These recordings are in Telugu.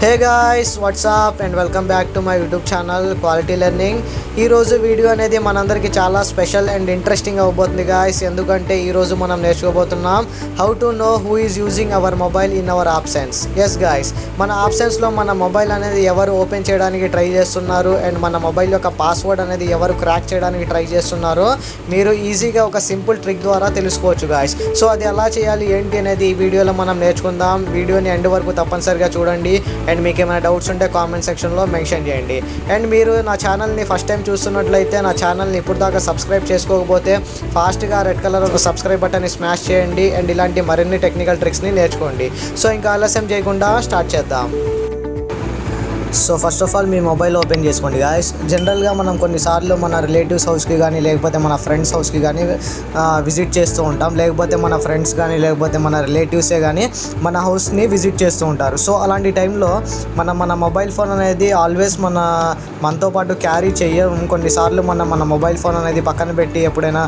Hey guys, what's up and welcome back to my YouTube channel Quality Learning. ఈ రోజు వీడియో అనేది మనందరికీ చాలా స్పెషల్ అండ్ ఇంట్రెస్టింగ్ అవబోతుంది గాయ్స్. ఎందుకంటే ఈ రోజు మనం నేర్చుకోబోతున్నాం how to know who is using our mobile in our absence. Yes guys, మన ఆబ్సెన్స్లో మన మొబైల్ అనేది ఎవరు ఓపెన్ చేయడానికి ట్రై చేస్తున్నారు అండ్ మన మొబైల్ యొక్క పాస్వర్డ్ అనేది ఎవరు క్రాక్ చేయడానికి ట్రై చేస్తున్నారో మీరు ఈజీగా ఒక సింపుల్ ట్రిక్ ద్వారా తెలుసుకోవచ్చు గాయ్స్. సో అది ఎలా చేయాలి ఏంటి అనేది ఈ వీడియోలో మనం నేర్చుకుందాం. వీడియోని ఎండ్ వరకు తప్పనిసరిగా చూడండి అండ్ మీకు ఏమైనా డౌట్స్ ఉంటే కామెంట్ సెక్షన్లో మెన్షన్ చేయండి. అండ్ మీరు నా ఛానల్ని ఫస్ట్ టైం చూస్తున్నట్లయితే నా ఛానల్ని ఇప్పుడు దాకా సబ్స్క్రైబ్ చేసుకోకపోతే ఫాస్ట్గా రెడ్ కలర్ ఒక సబ్స్క్రైబ్ బటన్ని స్మాష్ చేయండి అండ్ ఇలాంటి మరిన్ని టెక్నికల్ ట్రిక్స్ని నేర్చుకోండి. సో ఇంకా ఆలస్యం చేయకుండా స్టార్ట్ చేద్దాం. So first of all me mobile open చేసుకోండి గాయస్. జనరల్గా మనం కొన్నిసార్లు మన రిలేటివ్స్ హౌస్కి కానీ లేకపోతే మన ఫ్రెండ్స్ హౌస్కి కానీ విజిట్ చేస్తూ ఉంటాం. లేకపోతే మన ఫ్రెండ్స్ కానీ లేకపోతే మన రిలేటివ్సే కానీ మన హౌస్ని విజిట్ చేస్తూ ఉంటారు. సో అలాంటి టైంలో మన మొబైల్ ఫోన్ అనేది ఆల్వేస్ మనతో పాటు క్యారీ చెయ్యం. కొన్నిసార్లు మన మొబైల్ ఫోన్ అనేది పక్కన పెట్టి ఎప్పుడైనా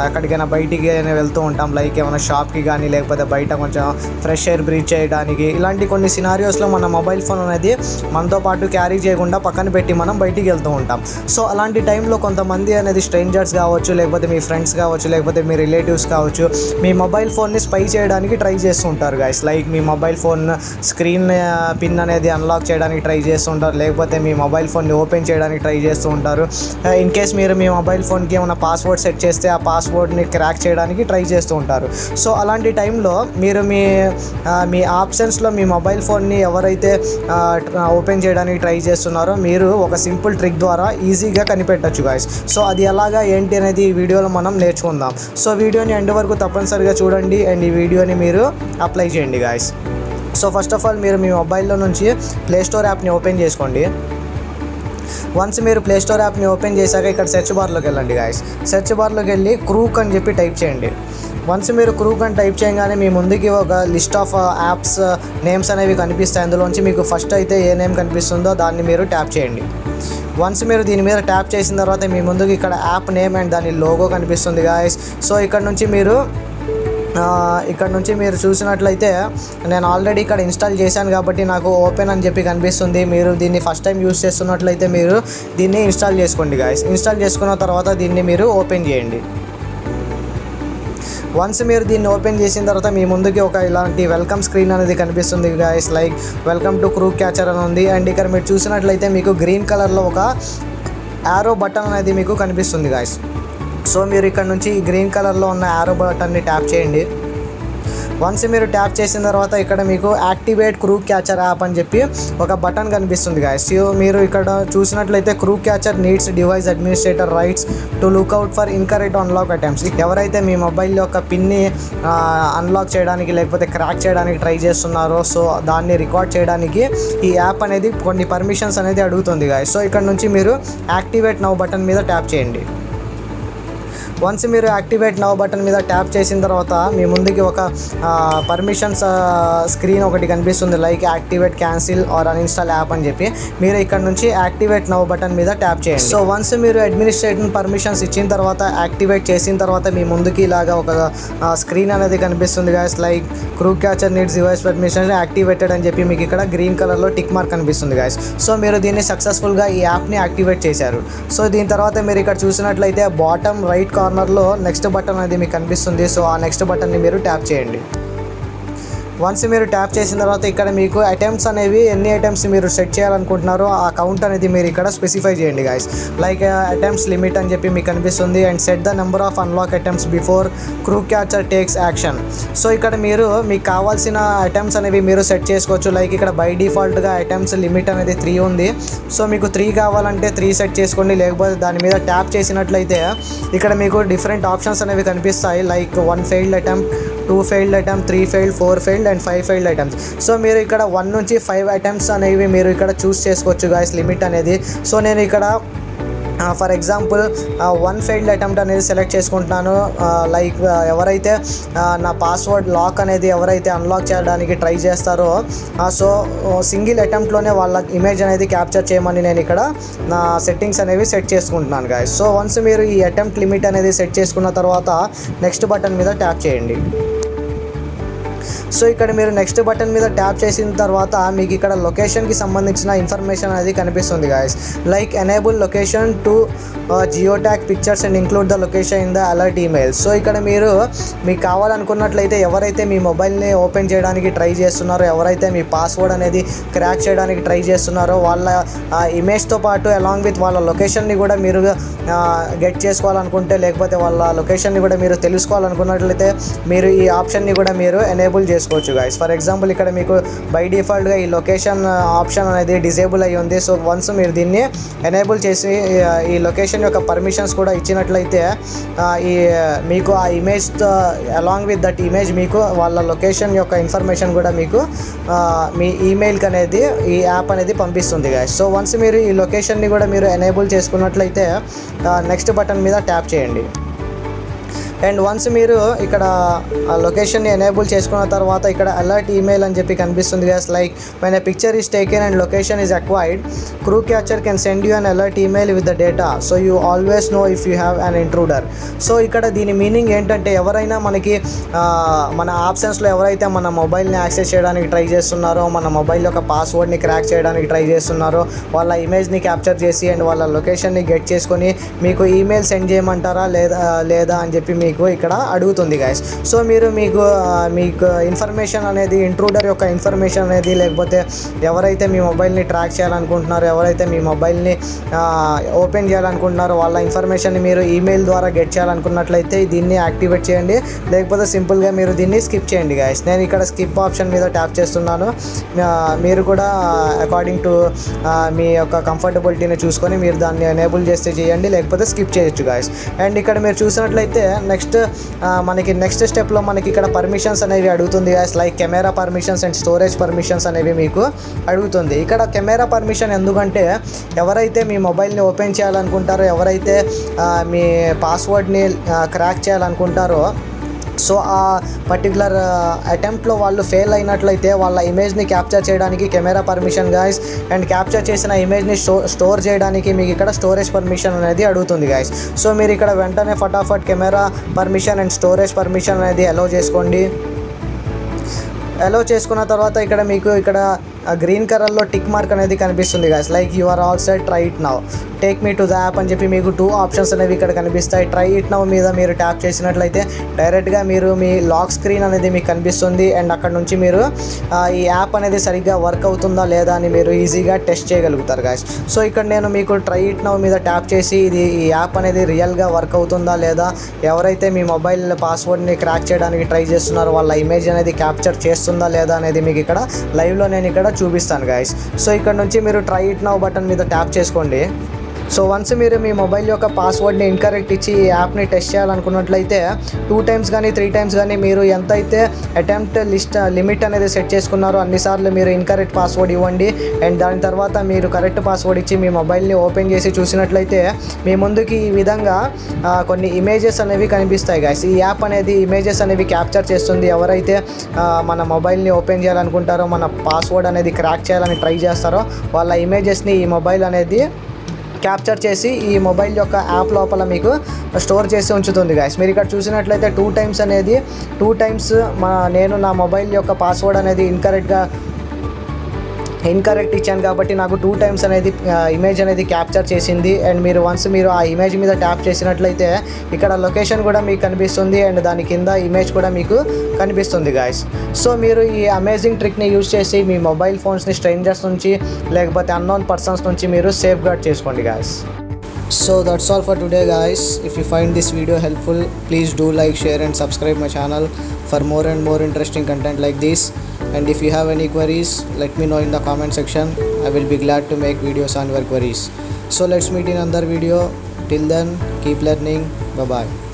ఎక్కడికైనా బయటికి వెళ్తూ ఉంటాం. లైక్ ఏమైనా షాప్కి కానీ లేకపోతే బయట కొంచెం ఫ్రెష్ ఎయిర్ బ్రీత్ చేయడానికి, ఇలాంటి కొన్ని సినారియోస్లో మన మొబైల్ ఫోన్ అనేది మనతో పాటు క్యారీ చేయకుండా పక్కన పెట్టి మనం బయటికి వెళ్తూ ఉంటాం. సో అలాంటి టైంలో కొంతమంది అనేది స్ట్రేంజర్స్ కావచ్చు, లేకపోతే మీ ఫ్రెండ్స్ కావచ్చు, లేకపోతే మీ రిలేటివ్స్ కావచ్చు, మీ మొబైల్ ఫోన్ని స్పై చేయడానికి ట్రై చేస్తూ ఉంటారు గైస్. లైక్ మీ మొబైల్ ఫోన్ స్క్రీన్ పిన్ అనేది అన్లాక్ చేయడానికి ట్రై చేస్తూ ఉంటారు, లేకపోతే మీ మొబైల్ ఫోన్ని ఓపెన్ చేయడానికి ట్రై చేస్తూ ఉంటారు. ఇన్ కేస్ మీరు మీ మొబైల్ ఫోన్కి ఏమైనా పాస్వర్డ్ సెట్ చేస్తే ఆ పాస్వర్డ్ని క్రాక్ చేయడానికి ట్రై చేస్తూ ఉంటారు. సో అలాంటి టైంలో మీరు మీ ఆప్షన్స్లో మీ మొబైల్ ఫోన్ని ఎవరైతే ఓపెన్ చేయడానికి ట్రై చేస్తున్నారో మీరు ఒక సింపుల్ ట్రిక్ ద్వారా ఈజీగా కనిపెట్టచ్చు గాయస్. సో అది ఎలాగా ఏంటి అనేది ఈ వీడియోలో మనం నేర్చుకుందాం. సో వీడియోని ఎండ్ వరకు తప్పనిసరిగా చూడండి అండ్ ఈ వీడియోని మీరు అప్లై చేయండి guys. So first of all మీరు మీ మొబైల్లో నుంచి ప్లే స్టోర్ యాప్ని ఓపెన్ చేసుకోండి. వన్స్ మీరు ప్లే స్టోర్ యాప్ని ఓపెన్ చేశాక ఇక్కడ సెర్చ్ బార్లోకి వెళ్ళండి గాయస్. సెర్చ్ బార్లోకి వెళ్ళి క్రూక్ అని చెప్పి టైప్ చేయండి. వన్స్ మీరు క్రూక్ అని టైప్ చేయగానే మీ ముందుకి ఒక లిస్ట్ ఆఫ్ యాప్స్ నేమ్స్ అనేవి కనిపిస్తాయి. అందులోంచి మీకు ఫస్ట్ అయితే ఏ నేమ్ కనిపిస్తుందో దాన్ని మీరు ట్యాప్ చేయండి. వన్స్ మీరు దీని మీద ట్యాప్ చేసిన తర్వాత మీ ముందుకి ఇక్కడ యాప్ నేమ్ అండ్ దాని లోగో కనిపిస్తుంది గాయస్. సో ఇక్కడ నుంచి మీరు చూసినట్లయితే నేను ఆల్రెడీ ఇక్కడ ఇన్స్టాల్ చేశాను కాబట్టి నాకు ఓపెన్ అని చెప్పి కనిపిస్తుంది. మీరు దీన్ని ఫస్ట్ టైం యూస్ చేస్తున్నట్లయితే మీరు దీన్ని ఇన్స్టాల్ చేసుకోండి గాయస్. ఇన్స్టాల్ చేసుకున్న తర్వాత దీన్ని మీరు ఓపెన్ చేయండి. వన్స్ మీరు దీన్ని ఓపెన్ చేసిన తర్వాత మీ ముందుకి ఒక ఇలాంటి వెల్కమ్ స్క్రీన్ అనేది కనిపిస్తుంది guys. Like welcome to crook catcher అని ఉంది. అండ్ ఇక్కడ మీరు చూసినట్లయితే మీకు గ్రీన్ కలర్లో ఒక యారో బటన్ అనేది మీకు కనిపిస్తుంది గాయస్. సో మీరు ఇక్కడ నుంచి ఈ గ్రీన్ కలర్లో ఉన్న యారో బటన్ని ట్యాప్ చేయండి. వన్స్ మీరు ట్యాప్ చేసిన తర్వాత ఇక్కడ మీకు యాక్టివేట్ క్రూక్ క్యాచర్ యాప్ అని చెప్పి ఒక బటన్ కనిపిస్తుంది గాయస్. సో మీరు ఇక్కడ చూసినట్లయితే Crook Catcher needs device administrator rights to look out for incorrect unlock attempts. ఎవరైతే మీ మొబైల్ యొక్క పిన్ని అన్లాక్ చేయడానికి లేకపోతే క్రాక్ చేయడానికి ట్రై చేస్తున్నారో సో దాన్ని రికార్డ్ చేయడానికి ఈ యాప్ అనేది కొన్ని పర్మిషన్స్ అనేది అడుగుతుంది గాయస్. సో ఇక్కడ నుంచి మీరు యాక్టివేట్ నౌ బటన్ మీద ట్యాప్ చేయండి. వన్స్ మీరు యాక్టివేట్ నౌ బటన్ మీద ట్యాప్ చేసిన తర్వాత మీ ముందుకి ఒక పర్మిషన్స్ స్క్రీన్ ఒకటి కనిపిస్తుంది. Like activate cancel or uninstall app అని చెప్పి మీరు ఇక్కడ నుంచి యాక్టివేట్ నౌ బటన్ మీద ట్యాప్ చేయండి. సో వన్స్ మీరు అడ్మినిస్ట్రేటివ్ పర్మిషన్స్ ఇచ్చిన తర్వాత యాక్టివేట్ చేసిన తర్వాత మీ ముందుకి ఇలాగా ఒక స్క్రీన్ అనేది కనిపిస్తుంది guys. Like crook Catcher needs device permission activated అని చెప్పి మీకు ఇక్కడ గ్రీన్ కలర్లో టిక్ మార్క్ కనిపిస్తుంది గాయస్. సో మీరు దీన్ని సక్సెస్ఫుల్గా ఈ యాప్ని యాక్టివేట్ చేశారు. సో దీని తర్వాత మీరు ఇక్కడ చూసినట్లయితే బాటమ్ రైట్ కార్నర్లో నెక్స్ట్ బటన్ అనేది మీకు కనిపిస్తుంది. సో ఆ నెక్స్ట్ బటన్ని మీరు ట్యాప్ చేయండి. వన్స్ మీరు ట్యాప్ చేసిన తర్వాత ఇక్కడ మీకు అటెంప్ట్స్ అనేవి ఎన్ని అటెంప్ట్స్ మీరు సెట్ చేయాలనుకుంటున్నారో ఆ కౌంట్ అనేది మీరు ఇక్కడ స్పెసిఫై చేయండి గాయస్. లైక్ అటెంప్ట్స్ లిమిట్ అని చెప్పి మీకు కనిపిస్తుంది. And set the number of unlock attempts before crook catcher takes action. So ఇక్కడ మీకు కావాల్సిన అటెంప్ట్స్ అనేవి మీరు సెట్ చేసుకోవచ్చు. లైక్ ఇక్కడ బై డిఫాల్ట్గా అటెంప్ట్స్ లిమిట్ అనేది 3 ఉంది. సో మీకు 3 కావాలంటే 3 సెట్ చేసుకోండి. లేకపోతే దాని మీద ట్యాప్ చేసినట్లయితే ఇక్కడ మీకు డిఫరెంట్ ఆప్షన్స్ అనేవి కనిపిస్తాయి. Like 1 failed attempt, 2 failed attempt, 3 failed, 4 failed and 5 failed attempts. So మీరు ఇక్కడ 1 నుంచి 5 అటెంప్ట్స్ అనేవి మీరు ఇక్కడ చూస్ చేసుకోవచ్చు గాయస్ లిమిట్ అనేది. సో నేను ఇక్కడ ఫర్ ఎగ్జాంపుల్ 1 ఫెయిల్డ్ అటెంప్ట్ అనేది సెలెక్ట్ చేసుకుంటున్నాను. లైక్ ఎవరైతే నా పాస్వర్డ్ లాక్ అనేది ఎవరైతే అన్లాక్ చేయడానికి ట్రై చేస్తారో సో సింగిల్ అటెంప్ట్లోనే వాళ్ళ ఇమేజ్ అనేది క్యాప్చర్ చేయమని నేను ఇక్కడ నా సెట్టింగ్స్ అనేవి సెట్ చేసుకుంటున్నాను గాయస్. సో వన్స్ మీరు ఈ అటెంప్ట్ లిమిట్ అనేది సెట్ చేసుకున్న తర్వాత నెక్స్ట్ బటన్ మీద ట్యాప్ చేయండి. సో ఇక్కడ మీరు నెక్స్ట్ బటన్ మీద ట్యాప్ చేసిన తర్వాత మీకు ఇక్కడ లొకేషన్కి సంబంధించిన ఇన్ఫర్మేషన్ అనేది కనిపిస్తుంది guys. Like enable location to geo tag pictures and include the location in the alert email. So ఇక్కడ మీకు కావాలనుకున్నట్లయితే ఎవరైతే మీ మొబైల్ని ఓపెన్ చేయడానికి ట్రై చేస్తున్నారో, ఎవరైతే మీ పాస్వర్డ్ అనేది క్రాక్ చేయడానికి ట్రై చేస్తున్నారో వాళ్ళ ఇమేజ్తో పాటు అలాంగ్ విత్ వాళ్ళ లొకేషన్ని కూడా మీరు గెట్ చేసుకోవాలనుకుంటే, లేకపోతే వాళ్ళ లొకేషన్ని కూడా మీరు తెలుసుకోవాలనుకున్నట్లయితే మీరు ఈ ఆప్షన్ని కూడా మీరు ఎనేబుల్ చేసుకోవచ్చు గాయస్. ఫర్ ఎగ్జాంపుల్ ఇక్కడ మీకు బై డిఫాల్ట్గా ఈ లొకేషన్ ఆప్షన్ అనేది డిజేబుల్ అయ్యి ఉంది. సో వన్స్ మీరు దీన్ని ఎనేబుల్ చేసి ఈ లొకేషన్ యొక్క పర్మిషన్స్ కూడా ఇచ్చినట్లయితే మీకు ఆ image along with that image మీకు వాళ్ళ లొకేషన్ యొక్క ఇన్ఫర్మేషన్ కూడా మీకు మీ ఈమెయిల్కి అనేది ఈ యాప్ అనేది పంపిస్తుంది గాయస్. సో వన్స్ మీరు ఈ లొకేషన్ని కూడా మీరు ఎనేబుల్ చేసుకున్నట్లయితే నెక్స్ట్ బటన్ మీద ట్యాప్ చేయండి. అండ్ వన్స్ మీరు ఇక్కడ లొకేషన్ని ఎనేబుల్ చేసుకున్న తర్వాత ఇక్కడ అలర్ట్ ఈమెయిల్ అని చెప్పి కనిపిస్తుంది guys. Like when a picture is taken and location is acquired, Crook Catcher can send you an alert email with the data, so you always know if you have an intruder. So ఇక్కడ దీని మీనింగ్ ఏంటంటే ఎవరైనా మనకి మన ఆప్షన్స్లో ఎవరైతే మన మొబైల్ని యాక్సెస్ చేయడానికి ట్రై చేస్తున్నారో, మన మొబైల్ యొక్క పాస్వర్డ్ని క్రాక్ చేయడానికి ట్రై చేస్తున్నారో, వాళ్ళ ఇమేజ్ని క్యాప్చర్ చేసి అండ్ వాళ్ళ లొకేషన్ని గెట్ చేసుకొని మీకు ఈమెయిల్ సెండ్ చేయమంటారా లేదా అని చెప్పి మీకు ఇక్కడ అడుగుతుంది గైస్. సో మీరు మీకు ఇన్ఫర్మేషన్ అనేది, ఇంట్రూడర్ యొక్క ఇన్ఫర్మేషన్ అనేది, లేకపోతే ఎవరైతే మీ మొబైల్ని ట్రాక్ చేయాలనుకుంటున్నారో, ఎవరైతే మీ మొబైల్ని ఓపెన్ చేయాలనుకుంటున్నారో వాళ్ళ ఇన్ఫర్మేషన్ని మీరు ఈమెయిల్ ద్వారా గెట్ చేయాలనుకున్నట్లయితే దీన్ని యాక్టివేట్ చేయండి, లేకపోతే సింపుల్గా మీరు దీన్ని స్కిప్ చేయండి గైస్. నేను ఇక్కడ స్కిప్ ఆప్షన్ మీద ట్యాప్ చేస్తున్నాను. మీరు కూడా అకార్డింగ్ టు మీ యొక్క కంఫర్టబిలిటీని చూసుకొని మీరు దాన్ని ఎనేబుల్ చేస్తే చేయండి, లేకపోతే స్కిప్ చేయొచ్చు గైస్. అండ్ ఇక్కడ మీరు చూసినట్లయితే మనకి నెక్స్ట్ స్టెప్లో మనకి ఇక్కడ పర్మిషన్స్ అనేవి అడుగుతుంది guys. Like camera permissions and storage permissions అనేవి మీకు అడుగుతుంది. ఇక్కడ కెమెరా పర్మిషన్ ఎందుకంటే ఎవరైతే మీ మొబైల్ని ఓపెన్ చేయాలనుకుంటారో, ఎవరైతే మీ పాస్వర్డ్ని క్రాక్ చేయాలనుకుంటారో, సో ఆ పర్టికులర్ అటెంప్ట్లో వాళ్ళు ఫెయిల్ అయినట్లయితే వాళ్ళ ఇమేజ్ని క్యాప్చర్ చేయడానికి camera permission guys, and capture చేసిన ఇమేజ్ని స్టోర్ చేయడానికి మీకు ఇక్కడ స్టోరేజ్ పర్మిషన్ అనేది అడుగుతుంది గాయస్. సో మీరు ఇక్కడ వెంటనే ఫటాఫట్ camera permission and storage permission అనేది అలౌ చేసుకోండి. అలౌ చేసుకున్న తర్వాత ఇక్కడ మీకు ఇక్కడ గ్రీన్ కలర్లో టిక్ మార్క్ అనేది కనిపిస్తుంది guys. Like you are all set, try it now, take me to the app అని చెప్పి మీకు 2 ఆప్షన్స్ అనేవి ఇక్కడ కనిపిస్తాయి. ట్రై ఇట్ నౌ మీద మీరు ట్యాప్ చేసినట్లయితే డైరెక్ట్గా మీరు మీ లాక్ స్క్రీన్ అనేది మీకు కనిపిస్తుంది. అండ్ అక్కడ నుంచి మీరు ఈ యాప్ అనేది సరిగ్గా వర్క్ అవుతుందా లేదా అని మీరు ఈజీగా టెస్ట్ చేయగలుగుతారు గాయస్. సో ఇక్కడ నేను మీకు ట్రై ఇట్ నౌ మీద ట్యాప్ చేసి ఈ యాప్ అనేది రియల్గా వర్క్ అవుతుందా లేదా, ఎవరైతే మీ మొబైల్ పాస్వర్డ్ని క్రాక్ చేయడానికి ట్రై చేస్తున్నారో వాళ్ళ ఇమేజ్ అనేది క్యాప్చర్ చేస్తుందా లేదా అనేది మీకు ఇక్కడ లైవ్లో నేను ఇక్కడ చూపిస్తాను గాయస్. సో ఇక్కడ నుంచి మీరు ట్రై ఇట్ నౌ బటన్ మీద ట్యాప్ చేసుకోండి. సో వన్స్ మీరు మీ మొబైల్ యొక్క పాస్వర్డ్ని ఇన్కరెక్ట్ ఇచ్చి ఈ యాప్ని టెస్ట్ చేయాలనుకున్నట్లయితే 2 times కానీ 3 times కానీ మీరు ఎంతైతే అటెంప్ట్ లిమిట్ అనేది సెట్ చేసుకున్నారో అన్నిసార్లు మీరు ఇన్కరెక్ట్ పాస్వర్డ్ ఇవ్వండి. అండ్ దాని తర్వాత మీరు కరెక్ట్ పాస్వర్డ్ ఇచ్చి మీ మొబైల్ని ఓపెన్ చేసి చూసినట్లయితే మీ ముందుకి ఈ విధంగా కొన్ని ఇమేజెస్ అనేవి కనిపిస్తాయి గాయస్. ఈ యాప్ అనేది ఇమేజెస్ అనేవి క్యాప్చర్ చేస్తుంది. ఎవరైతే మన మొబైల్ని ఓపెన్ చేయాలనుకుంటారో, మన పాస్వర్డ్ అనేది క్రాక్ చేయాలని ట్రై చేస్తారో వాళ్ళ ఇమేజెస్ని ఈ మొబైల్ అనేది క్యాప్చర్ చేసి ఈ మొబైల్ యొక్క యాప్ లోపల మీకు స్టోర్ చేసి ఉంచుతుంది గాయస్. మీరు ఇక్కడ చూసినట్లయితే 2 times అనేది 2 times నేను నా మొబైల్ యొక్క పాస్వర్డ్ అనేది ఇన్కరెక్ట్ ఇచ్చాను కాబట్టి నాకు 2 times అనేది ఇమేజ్ అనేది క్యాప్చర్ చేసింది. అండ్ మీరు వన్స్ మీరు ఆ ఇమేజ్ మీద ట్యాప్ చేసినట్లయితే ఇక్కడ లొకేషన్ కూడా మీకు కనిపిస్తుంది అండ్ దాని కింద ఇమేజ్ కూడా మీకు కనిపిస్తుంది గాయస్. సో మీరు ఈ అమేజింగ్ ట్రిక్ని యూజ్ చేసి మీ మొబైల్ ఫోన్స్ని స్ట్రేంజర్స్ నుంచి లేకపోతే అన్నోన్ పర్సన్స్ నుంచి మీరు సేఫ్ గార్డ్ చేసుకోండి guys. So that's all for today guys. If you find this video helpful, please do like, share and subscribe my channel for more and more interesting content like this. And if you have any queries, let me know in the comment section. I will be glad to make videos on your queries. So let's meet in another video. Till then, keep learning. Bye bye.